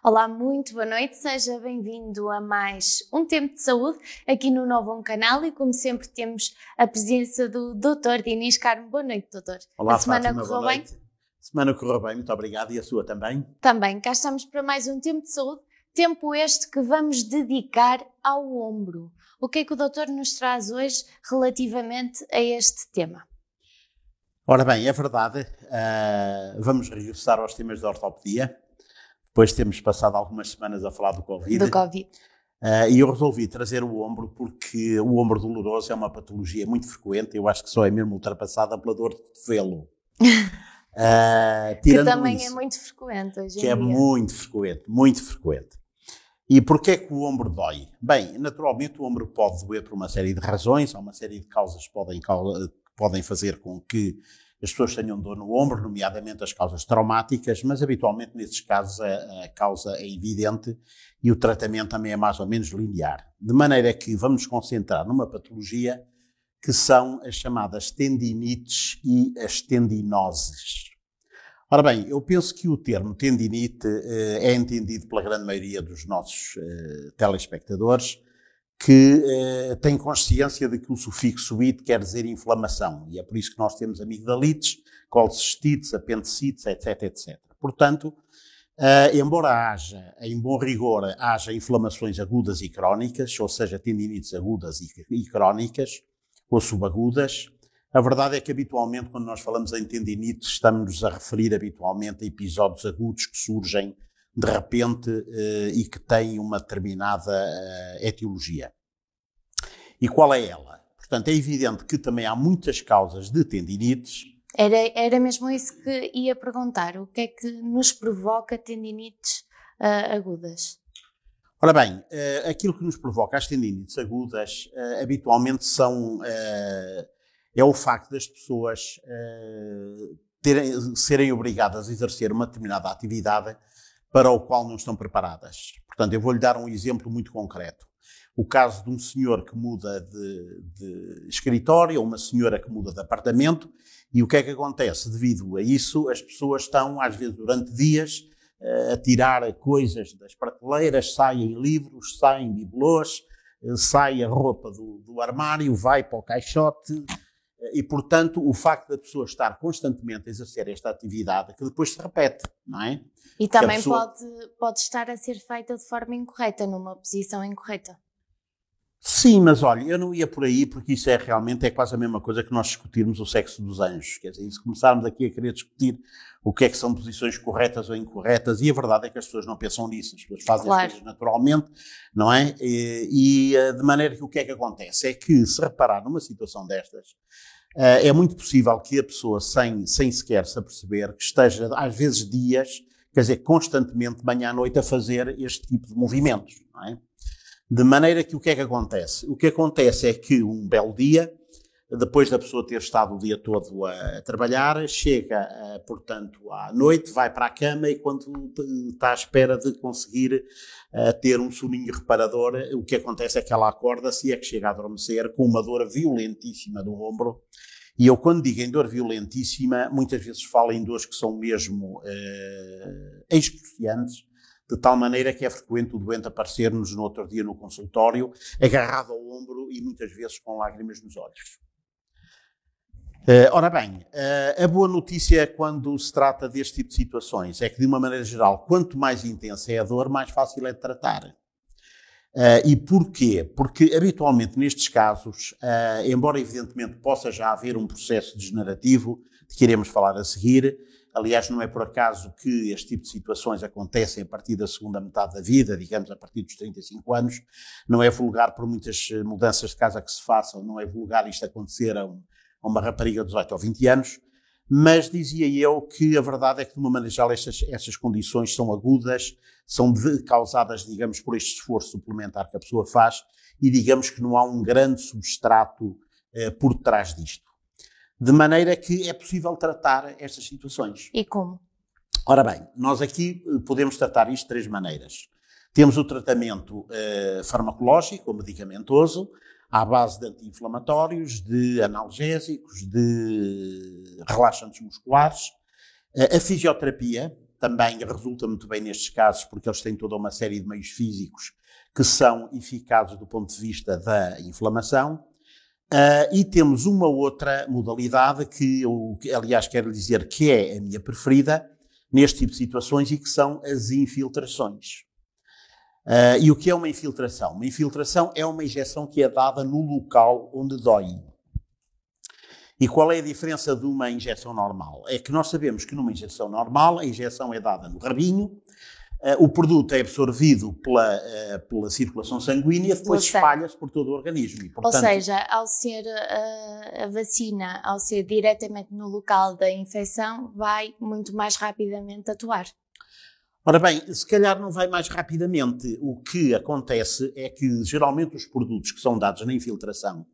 Olá, muito boa noite, seja bem-vindo a mais um Tempo de Saúde aqui no Novo Canal e como sempre temos a presença do Dr. Dinis Carmo. Boa noite, doutor. Olá, a semana Fátima, correu boa bem? noite. A semana correu bem, muito obrigado. E a sua também? Também, cá estamos para mais um Tempo de Saúde, tempo este que vamos dedicar ao ombro. O que é que o doutor nos traz hoje relativamente a este tema? Ora bem, é verdade, vamos regressar aos temas da ortopedia. Depois temos passado algumas semanas a falar do Covid. E eu resolvi trazer o ombro porque o ombro doloroso é uma patologia muito frequente. Eu acho que só é mesmo ultrapassada pela dor de cotovelo. Que também é muito frequente hoje em dia. Que é muito frequente. E porquê é que o ombro dói? Bem, naturalmente o ombro pode doer por uma série de razões, há uma série de causas que podem fazer com que as pessoas tenham dor no ombro, nomeadamente as causas traumáticas, mas habitualmente nesses casos a causa é evidente e o tratamento também é mais ou menos linear. De maneira que vamos nos concentrar numa patologia que são as chamadas tendinites e as tendinoses. Ora bem, eu penso que o termo tendinite é entendido pela grande maioria dos nossos telespectadores que tem consciência de que o sufixo ite quer dizer inflamação, e é por isso que nós temos amigdalites, colecistites, apendicites, etc, etc. Portanto, embora haja, em bom rigor, haja inflamações agudas e crónicas, ou seja, tendinites agudas e crónicas, ou subagudas, a verdade é que habitualmente quando nós falamos em tendinite estamos a referir habitualmente a episódios agudos que surgem de repente e que têm uma determinada etiologia. E qual é ela? Portanto, é evidente que também há muitas causas de tendinites. Era mesmo isso que ia perguntar. O que é que nos provoca tendinites agudas? Ora bem, aquilo que nos provoca as tendinites agudas habitualmente é o facto das pessoas serem obrigadas a exercer uma determinada atividade para o qual não estão preparadas. Portanto, eu vou-lhe dar um exemplo muito concreto. O caso de um senhor que muda de escritório ou uma senhora que muda de apartamento, e o que é que acontece? Devido a isso, as pessoas estão, às vezes, durante dias, a tirar coisas das prateleiras, saem livros, saem bibelôs, sai a roupa do armário, vai para o caixote. E, portanto, o facto da pessoa estar constantemente a exercer esta atividade, que depois se repete, não é? E também pode estar a ser feita de forma incorreta, numa posição incorreta. Sim, mas olha, eu não ia por aí porque isso realmente quase a mesma coisa que nós discutirmos o sexo dos anjos. Quer dizer, se começarmos aqui a querer discutir o que é que são posições corretas ou incorretas, e a verdade é que as pessoas não pensam nisso, as pessoas fazem as coisas naturalmente, não é? E de maneira que o que é que acontece? É que se reparar numa situação destas, é muito possível que a pessoa, sem sequer se aperceber, que esteja às vezes dias, quer dizer, constantemente, de manhã à noite, a fazer este tipo de movimentos, não é? De maneira que o que é que acontece? O que acontece é que um belo dia, depois da pessoa ter estado o dia todo a trabalhar, chega, portanto, à noite, vai para a cama e quando está à espera de conseguir ter um soninho reparador, o que acontece é que ela acorda-se e é que chega a adormecer com uma dor violentíssima do ombro. E eu, quando digo em dor violentíssima, muitas vezes falo em dores que são mesmo excruciantes, de tal maneira que é frequente o doente aparecer-nos no outro dia no consultório, agarrado ao ombro e muitas vezes com lágrimas nos olhos. Ora bem, a boa notícia quando se trata deste tipo de situações é que, de uma maneira geral, quanto mais intensa é a dor, mais fácil é de tratar. E porquê? Porque, habitualmente, nestes casos, embora evidentemente possa já haver um processo degenerativo, de que iremos falar a seguir, aliás, não é por acaso que este tipo de situações acontecem a partir da segunda metade da vida, digamos a partir dos 35 anos, não é vulgar por muitas mudanças de casa que se façam, não é vulgar isto acontecer a uma rapariga de 18 ou 20 anos, mas dizia eu que a verdade é que, de uma maneira geral, estas condições são agudas, são causadas, digamos, por este esforço suplementar que a pessoa faz e digamos que não há um grande substrato por trás disto. De maneira que é possível tratar estas situações. E como? Ora bem, nós aqui podemos tratar isto de três maneiras. Temos o tratamento farmacológico, ou medicamentoso, à base de anti-inflamatórios, de analgésicos, de relaxantes musculares. A fisioterapia, também resulta muito bem nestes casos, porque eles têm toda uma série de meios físicos que são eficazes do ponto de vista da inflamação. E temos uma outra modalidade que eu, aliás, quero dizer que é a minha preferida neste tipo de situações e que são as infiltrações. E o que é uma infiltração? Uma infiltração é uma injeção que é dada no local onde dói. E qual é a diferença de uma injeção normal? É que nós sabemos que numa injeção normal, a injeção é dada no rabinho, o produto é absorvido pela circulação sanguínea, depois espalha-se por todo o organismo. E, portanto, ou seja, ao ser a vacina, ao ser diretamente no local da infecção, vai muito mais rapidamente atuar. Ora bem, se calhar não vai mais rapidamente. O que acontece é que, geralmente, os produtos que são dados na infiltração,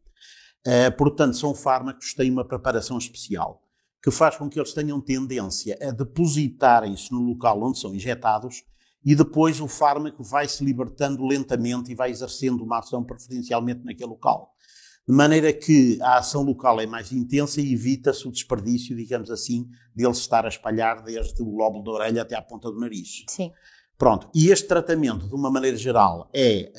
portanto, são fármacos que têm uma preparação especial, que faz com que eles tenham tendência a depositarem-se no local onde são injetados e depois o fármaco vai se libertando lentamente e vai exercendo uma ação preferencialmente naquele local. De maneira que a ação local é mais intensa e evita-se o desperdício, digamos assim, dele se estar a espalhar desde o lóbulo da orelha até à ponta do nariz. Sim. Pronto. E este tratamento, de uma maneira geral, é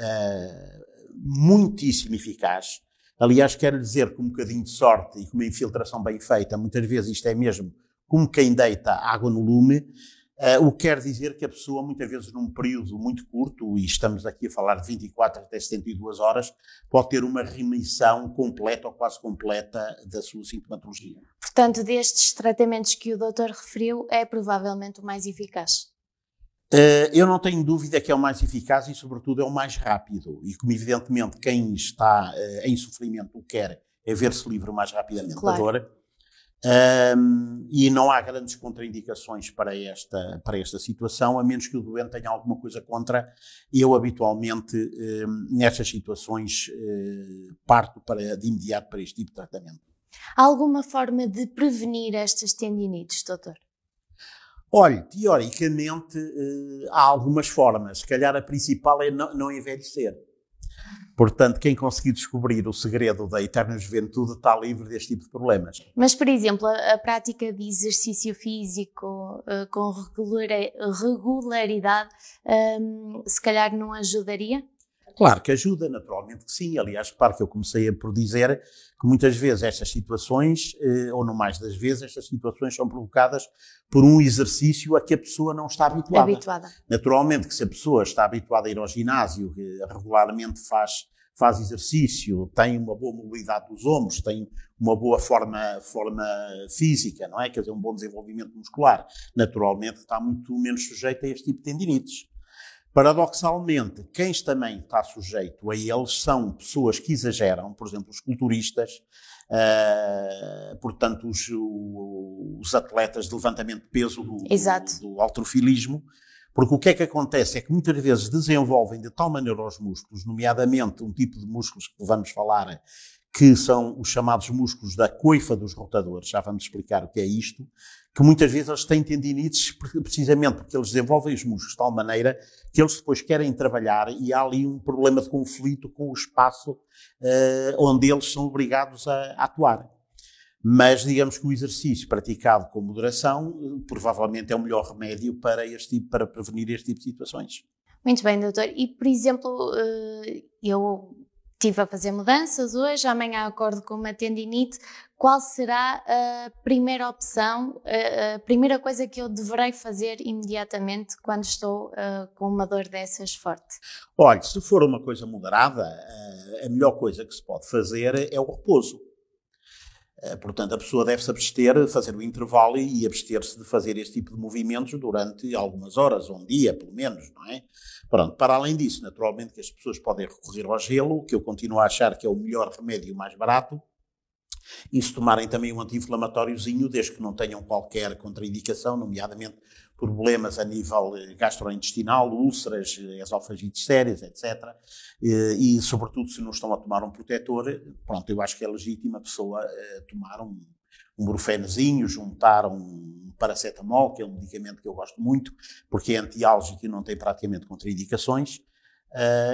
muitíssimo eficaz. Aliás, quero dizer que um bocadinho de sorte e com uma infiltração bem feita, muitas vezes isto é mesmo como quem deita água no lume, o que quer dizer que a pessoa, muitas vezes num período muito curto, e estamos aqui a falar de 24 até 72 horas, pode ter uma remissão completa ou quase completa da sua sintomatologia. Portanto, destes tratamentos que o doutor referiu, é provavelmente o mais eficaz. Eu não tenho dúvida que é o mais eficaz e, sobretudo, é o mais rápido. E como, evidentemente, quem está em sofrimento o quer é ver-se livre o mais rapidamente da dor. E não há grandes contraindicações para esta situação, a menos que o doente tenha alguma coisa contra. Eu, habitualmente, nestas situações, parto de imediato para este tipo de tratamento. Há alguma forma de prevenir estas tendinites, doutor? Olhe, teoricamente, há algumas formas. Se calhar a principal é não envelhecer. Portanto, quem conseguir descobrir o segredo da eterna juventude está livre deste tipo de problemas. Mas, por exemplo, a prática de exercício físico com regularidade, se calhar não ajudaria? Claro que ajuda, naturalmente que sim. Aliás, claro que eu comecei por dizer que muitas vezes estas situações, ou não mais das vezes, estas situações são provocadas por um exercício a que a pessoa não está habituada. Naturalmente que se a pessoa está habituada a ir ao ginásio, regularmente faz exercício, tem uma boa mobilidade dos ombros, tem uma boa forma física, não é? Quer dizer, um bom desenvolvimento muscular, naturalmente está muito menos sujeito a este tipo de tendinites. Paradoxalmente, quem também está sujeito a eles são pessoas que exageram, por exemplo, os culturistas, portanto, os atletas de levantamento de peso do halterofilismo, porque o que é que acontece é que muitas vezes desenvolvem de tal maneira os músculos, nomeadamente um tipo de músculos que vamos falar, que são os chamados músculos da coifa dos rotadores, já vamos explicar o que é isto, que muitas vezes eles têm tendinites precisamente porque eles desenvolvem os músculos de tal maneira que eles depois querem trabalhar e há ali um problema de conflito com o espaço onde eles são obrigados a atuar. Mas digamos que o exercício praticado com moderação provavelmente é o melhor remédio para prevenir este tipo de situações. Muito bem, doutor. E, por exemplo, eu estive a fazer mudanças hoje, amanhã acordo com uma tendinite. Qual será a primeira opção, a primeira coisa que eu deverei fazer imediatamente quando estou com uma dor dessas forte? Olha, se for uma coisa moderada, a melhor coisa que se pode fazer é o repouso. Portanto, a pessoa deve-se abster, fazer o intervalo e abster-se de fazer este tipo de movimentos durante algumas horas, ou um dia, pelo menos, não é? Pronto, para além disso, naturalmente que as pessoas podem recorrer ao gelo, que eu continuo a achar que é o melhor remédio e o mais barato, e se tomarem também um anti-inflamatóriozinho, desde que não tenham qualquer contraindicação, nomeadamente problemas a nível gastrointestinal, úlceras, esofagites sérias, etc. E, sobretudo, se não estão a tomar um protetor, pronto, eu acho que é legítimo a pessoa tomar um brufenozinho, juntar um paracetamol, que é um medicamento que eu gosto muito, porque é antiálgico e não tem praticamente contraindicações.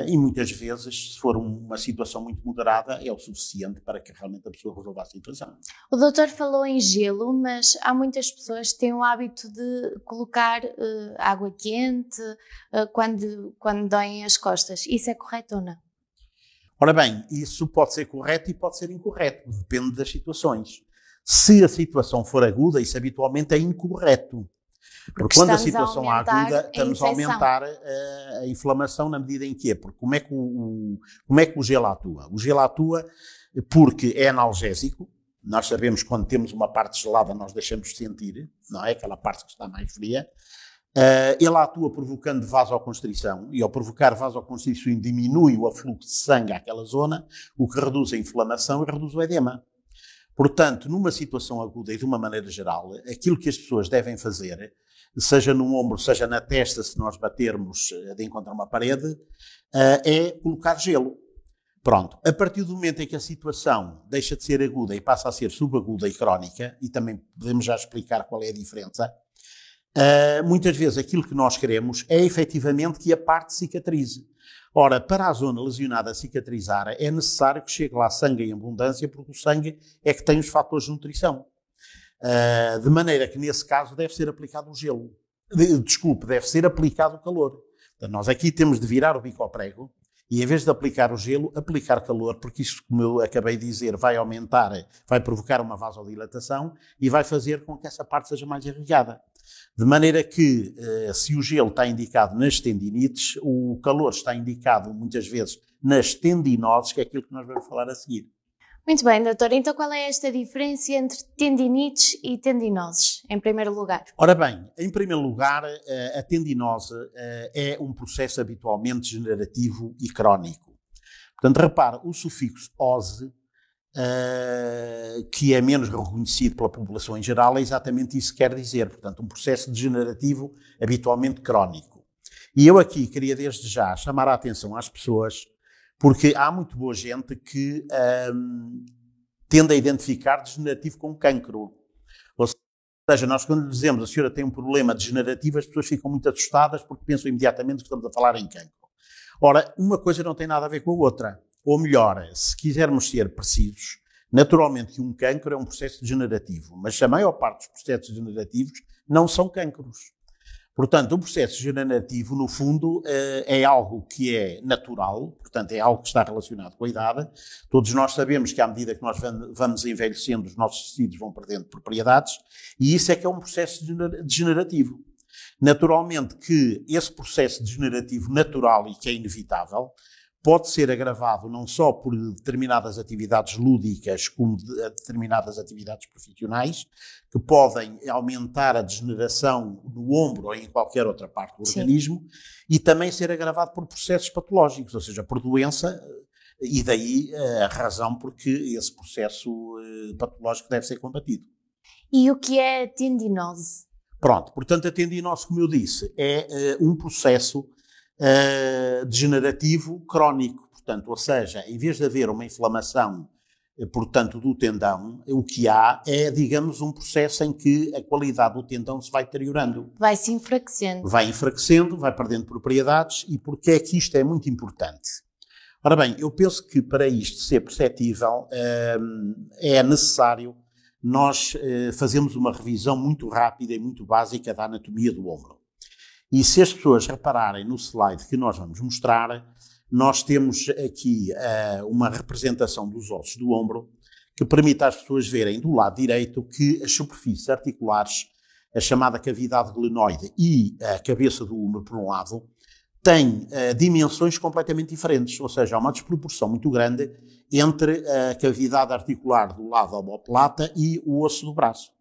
E muitas vezes, se for uma situação muito moderada, é o suficiente para que realmente a pessoa resolva a situação. O doutor falou em gelo, mas há muitas pessoas que têm o hábito de colocar água quente quando doem as costas. Isso é correto ou não? Ora bem, isso pode ser correto e pode ser incorreto, depende das situações. Se a situação for aguda, isso habitualmente é incorreto. Porque quando a situação é aguda, estamos a aumentar a inflamação na medida em que é. Porque como é que o gelo atua? O gelo atua porque é analgésico. Nós sabemos que quando temos uma parte gelada, nós deixamos de sentir, não é? Aquela parte que está mais fria. Ele atua provocando vasoconstrição, e ao provocar vasoconstrição diminui o afluxo de sangue àquela zona, o que reduz a inflamação e reduz o edema. Portanto, numa situação aguda e de uma maneira geral, aquilo que as pessoas devem fazer, seja no ombro, seja na testa, se nós batermos de encontrar uma parede, é colocar gelo. Pronto. A partir do momento em que a situação deixa de ser aguda e passa a ser subaguda e crónica, e também podemos já explicar qual é a diferença, muitas vezes aquilo que nós queremos é efetivamente que a parte cicatrize. Ora, para a zona lesionada cicatrizar, é necessário que chegue lá sangue em abundância, porque o sangue é que tem os fatores de nutrição. De maneira que, nesse caso, deve ser aplicado o gelo. Deve ser aplicado o calor. Então, nós aqui temos de virar o bico ao prego e, em vez de aplicar o gelo, aplicar calor, porque isso, como eu acabei de dizer, vai aumentar, vai provocar uma vasodilatação e vai fazer com que essa parte seja mais irrigada. De maneira que, se o gelo está indicado nas tendinites, o calor está indicado, muitas vezes, nas tendinoses, que é aquilo que nós vamos falar a seguir. Muito bem, doutor. Então qual é esta diferença entre tendinites e tendinoses, em primeiro lugar? Ora bem, em primeiro lugar, a tendinose é um processo habitualmente degenerativo e crónico. Portanto, repara, o sufixo -ose, que é menos reconhecido pela população em geral, é exatamente isso que quer dizer. Portanto, um processo degenerativo habitualmente crónico. E eu aqui queria desde já chamar a atenção às pessoas, porque há muito boa gente que tende a identificar degenerativo com cancro. Ou seja, nós quando dizemos a senhora tem um problema degenerativo, as pessoas ficam muito assustadas porque pensam imediatamente que estamos a falar em cancro. Ora, uma coisa não tem nada a ver com a outra. Ou melhor, se quisermos ser precisos, naturalmente que um cancro é um processo degenerativo, mas a maior parte dos processos degenerativos não são cancros. Portanto, o processo degenerativo, no fundo, é algo que é natural, portanto, é algo que está relacionado com a idade. Todos nós sabemos que à medida que nós vamos envelhecendo, os nossos tecidos vão perdendo propriedades, e isso é que é um processo degenerativo. Naturalmente que esse processo degenerativo natural e que é inevitável, pode ser agravado não só por determinadas atividades lúdicas, como determinadas atividades profissionais, que podem aumentar a degeneração no ombro ou em qualquer outra parte do organismo, e também ser agravado por processos patológicos, ou seja, por doença, e daí a razão por que esse processo patológico deve ser combatido. E o que é tendinose? Pronto, portanto, a tendinose, como eu disse, é um processo degenerativo crónico, portanto, ou seja, em vez de haver uma inflamação, portanto, do tendão, o que há é, digamos, um processo em que a qualidade do tendão se vai deteriorando. Vai-se enfraquecendo. Vai enfraquecendo, vai perdendo propriedades, e porque é que isto é muito importante? Ora bem, eu penso que para isto ser perceptível é necessário nós fazermos uma revisão muito rápida e muito básica da anatomia do ombro. E se as pessoas repararem no slide que nós vamos mostrar, nós temos aqui uma representação dos ossos do ombro que permite às pessoas verem do lado direito que as superfícies articulares, a chamada cavidade glenoide e a cabeça do ombro, por um lado, têm dimensões completamente diferentes, ou seja, há uma desproporção muito grande entre a cavidade articular do lado omoplata e o osso do braço.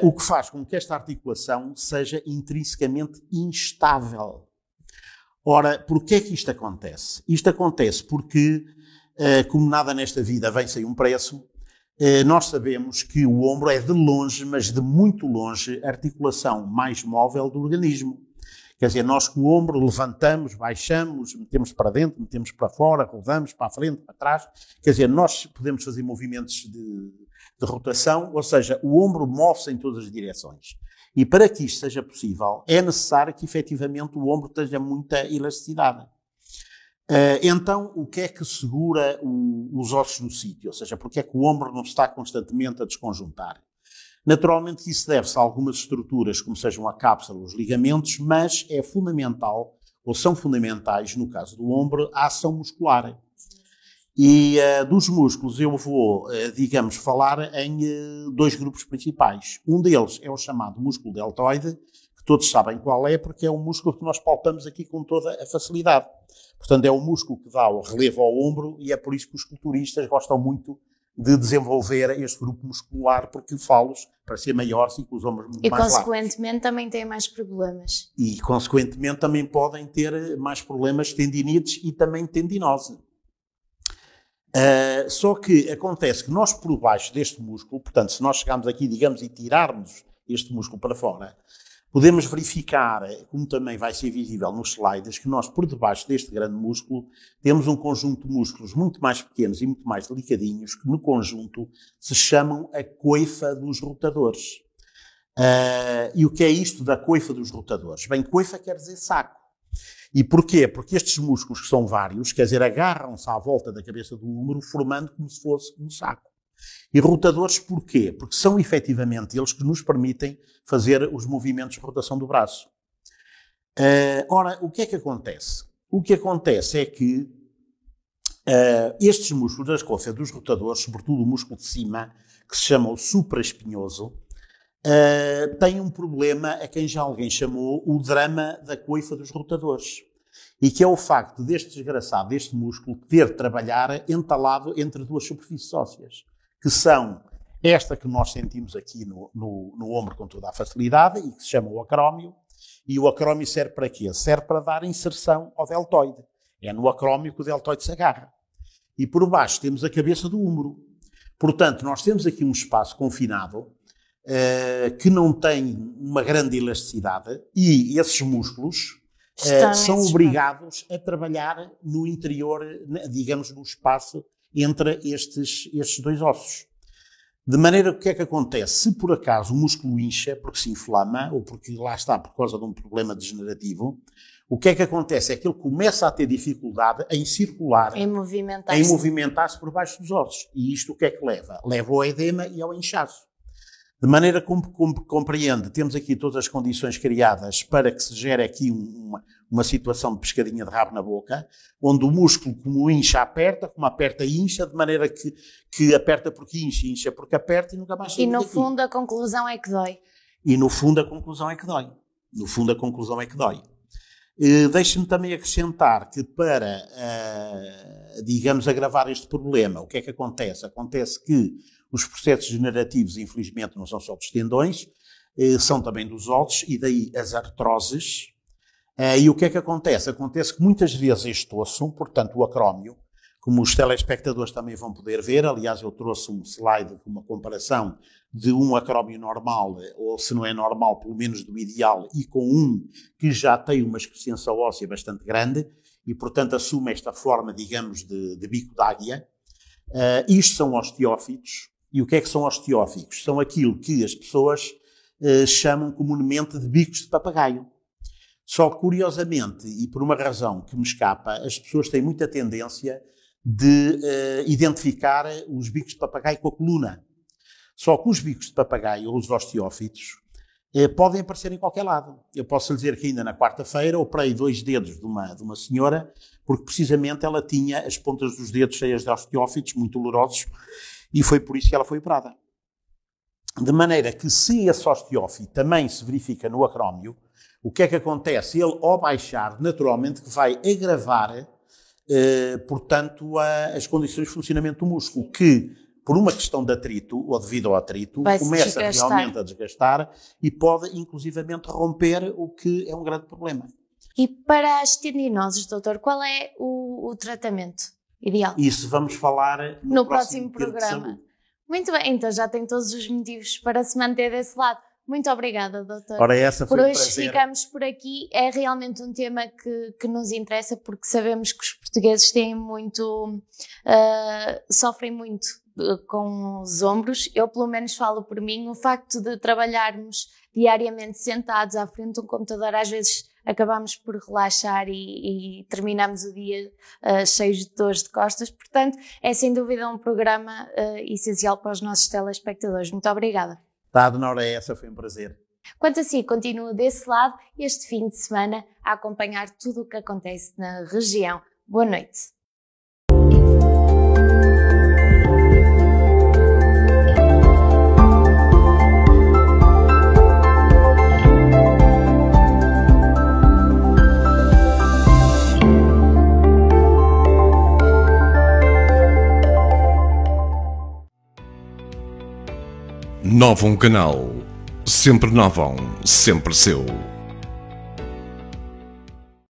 O que faz com que esta articulação seja intrinsecamente instável. Ora, porquê é que isto acontece? Isto acontece porque, como nada nesta vida vem sem um preço, nós sabemos que o ombro é de longe, mas de muito longe, a articulação mais móvel do organismo. Quer dizer, nós com o ombro levantamos, baixamos, metemos para dentro, metemos para fora, rodamos para a frente, para trás. Quer dizer, nós podemos fazer movimentos de rotação, ou seja, o ombro move-se em todas as direções. E para que isto seja possível, é necessário que efetivamente o ombro tenha muita elasticidade. Então, o que é que segura os ossos no sítio? Ou seja, porque é que o ombro não está constantemente a desconjuntar? Naturalmente, isso deve-se a algumas estruturas, como sejam a cápsula, os ligamentos, mas é fundamental, ou são fundamentais, no caso do ombro, a ação muscular. E dos músculos eu vou, digamos, falar em dois grupos principais. Um deles é o chamado músculo deltoide, que todos sabem qual é, porque é um músculo que nós palpamos aqui com toda a facilidade. Portanto, é o músculo que dá o relevo ao ombro e é por isso que os culturistas gostam muito de desenvolver este grupo muscular, porque fá-los para ser maiores e com os ombros muito mais largos. E, consequentemente, também têm mais problemas. E, consequentemente, também podem ter mais problemas de tendinites e também tendinose. Só que acontece que nós, por baixo deste músculo, portanto, se nós chegarmos aqui, digamos, e tirarmos este músculo para fora, podemos verificar, como também vai ser visível nos slides, que nós, por debaixo deste grande músculo, temos um conjunto de músculos muito mais pequenos e muito mais delicadinhos, que no conjunto se chamam a coifa dos rotadores. E o que é isto da coifa dos rotadores? Bem, coifa quer dizer saco. E porquê? Porque estes músculos, que são vários, quer dizer, agarram-se à volta da cabeça do húmero, formando como se fosse um saco. E rotadores porquê? Porque são efetivamente eles que nos permitem fazer os movimentos de rotação do braço. Ora, o que é que acontece? O que acontece é que estes músculos das coifas dos rotadores, sobretudo o músculo de cima, que se chama o supraespinhoso, tem um problema a quem já alguém chamou o drama da coifa dos rotadores. E que é o facto deste desgraçado, deste músculo, ter de trabalhar entalado entre duas superfícies ósseas, que são esta que nós sentimos aqui no ombro com toda a facilidade e que se chama o acrómio. E o acrómio serve para quê? Serve para dar inserção ao deltoide. É no acrómio que o deltoide se agarra. E por baixo temos a cabeça do húmero. Portanto, nós temos aqui um espaço confinado que não tem uma grande elasticidade e esses músculos são obrigados a trabalhar no interior, digamos, no espaço entre estes dois ossos. De maneira que o que é que acontece? Se por acaso o músculo incha, porque se inflama, ou porque lá está por causa de um problema degenerativo, o que é que acontece? É que ele começa a ter dificuldade em circular, em movimentar-se por baixo dos ossos. E isto o que é que leva? Leva ao edema e ao inchaço. De maneira como compreende, temos aqui todas as condições criadas para que se gere aqui uma situação de pescadinha de rabo na boca, onde o músculo, como incha, aperta, como aperta, incha, de maneira que aperta porque incha, incha porque aperta e nunca mais sai daqui. E no fundo a conclusão é que dói. E no fundo a conclusão é que dói. No fundo a conclusão é que dói. Deixe-me também acrescentar que para, digamos, agravar este problema, o que é que acontece? Acontece que os processos degenerativos, infelizmente, não são só dos tendões, são também dos ossos, e daí as artroses. E o que é que acontece? Acontece que muitas vezes este osso, portanto o acrómio, como os telespectadores também vão poder ver, aliás eu trouxe um slide com uma comparação de um acrómio normal, ou se não é normal, pelo menos do ideal, e com um que já tem uma excrescência óssea bastante grande, e portanto assume esta forma, digamos, de bico d'águia. Isto são osteófitos. E o que é que são osteófitos? São aquilo que as pessoas chamam comumente de bicos de papagaio. Só que, curiosamente, e por uma razão que me escapa, as pessoas têm muita tendência de identificar os bicos de papagaio com a coluna. Só que os bicos de papagaio, ou os osteófitos, podem aparecer em qualquer lado. Eu posso lhe dizer que ainda na quarta-feira operei 2 dedos de uma senhora, porque precisamente ela tinha as pontas dos dedos cheias de osteófitos, muito dolorosos, e foi por isso que ela foi operada. De maneira que, se esse osteófito também se verifica no acrómio, o que é que acontece? Ele, ao baixar, naturalmente, que vai agravar, portanto, as condições de funcionamento do músculo, que, por uma questão de atrito, ou devido ao atrito, começa realmente a desgastar e pode, inclusivamente, romper, o que é um grande problema. E para as tendinoses, doutor, qual é o tratamento ideal? Isso vamos falar no próximo programa. Muito bem, então já tem todos os motivos para se manter desse lado. Muito obrigada, doutor. Ora, essa foi por hoje ficamos por aqui. É realmente um tema que nos interessa, porque sabemos que os portugueses têm muito, sofrem muito com os ombros. Eu, pelo menos, falo por mim. O facto de trabalharmos diariamente sentados à frente de um computador, às vezes acabamos por relaxar e terminamos o dia cheios de dores de costas. Portanto, é sem dúvida um programa essencial para os nossos telespectadores. Muito obrigada. Tá, Adenor, é essa, foi um prazer. Quanto a si, continuo desse lado este fim de semana a acompanhar tudo o que acontece na região. Boa noite. Novum Canal. Sempre novão, sempre seu.